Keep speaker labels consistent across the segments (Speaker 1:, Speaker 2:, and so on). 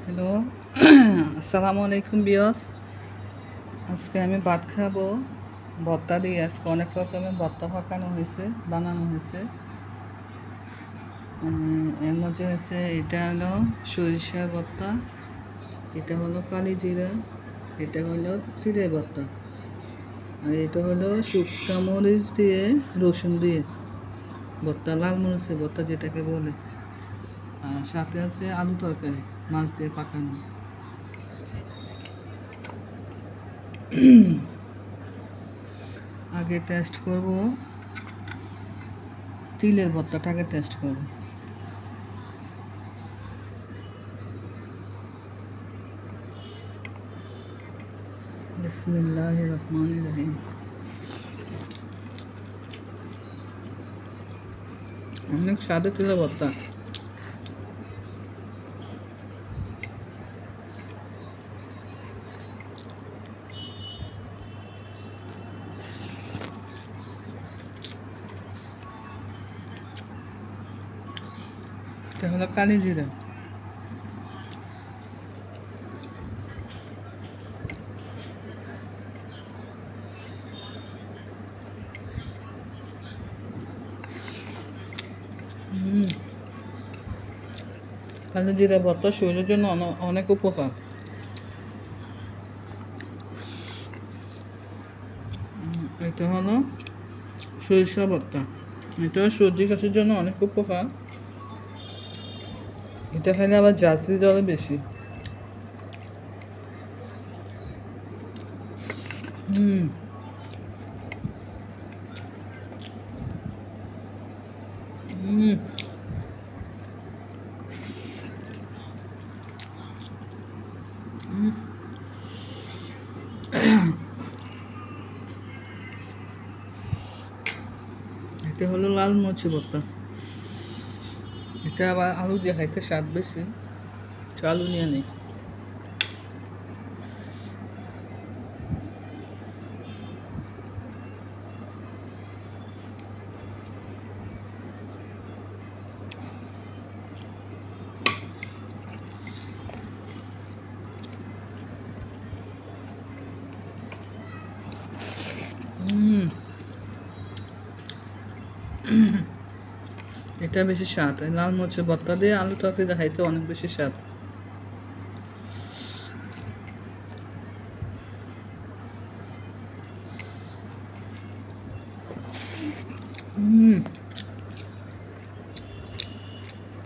Speaker 1: Hello আসসালামু আলাইকুম বিয়স। আজকে আমি ভাত খাবো ভর্তা দিয়ে। আজকে অনেক রকমের ভর্তা বানানো হয়েছে। এর মধ্যে হয়েছে এটা হলো সরিষার ভর্তা, এটা হলো কালি জিরা, এটা হলো তিলের ভর্তা, আর এটা হলো শুকনো মরিচ দিয়ে রসুন দিয়ে ভর্তা, লাল মরিচের ভর্তা যেটাকে বলে। আর সাথে আছে আলু তরকারি মাছ দিয়ে পাকানো। আগে টেস্ট করব তিলের ভর্তাটাকে টেস্ট করব। বিসমিল্লাহির রহমানির রহিম। অনেক স্বাদে তিলের ভর্তা। এটা হলো কালি জিরা। কালি জিরা ভর্তা শরীরের জন্য অনেক উপকার। এটা হলো সরিষা ভর্তা, এটা সর্দি কাশির জন্য অনেক উপকার। এটা খাইলে আবার জার্সি জ্বরে বেশি। হুম হুম এটা হলো লাল মরিচের ভর্তা। এটা আবার আলু দিয়ে খাইতে স্বাদ বেশি, আলু নিয়ে নেই। এটা বেশি স্বাদ, লাল মরিচের ভর্তা দিয়ে আলু তরকারি খাইতে অনেক বেশি স্বাদ।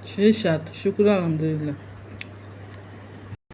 Speaker 1: সেই স্বাদ, শুক্র আলহামদুলিল্লাহ।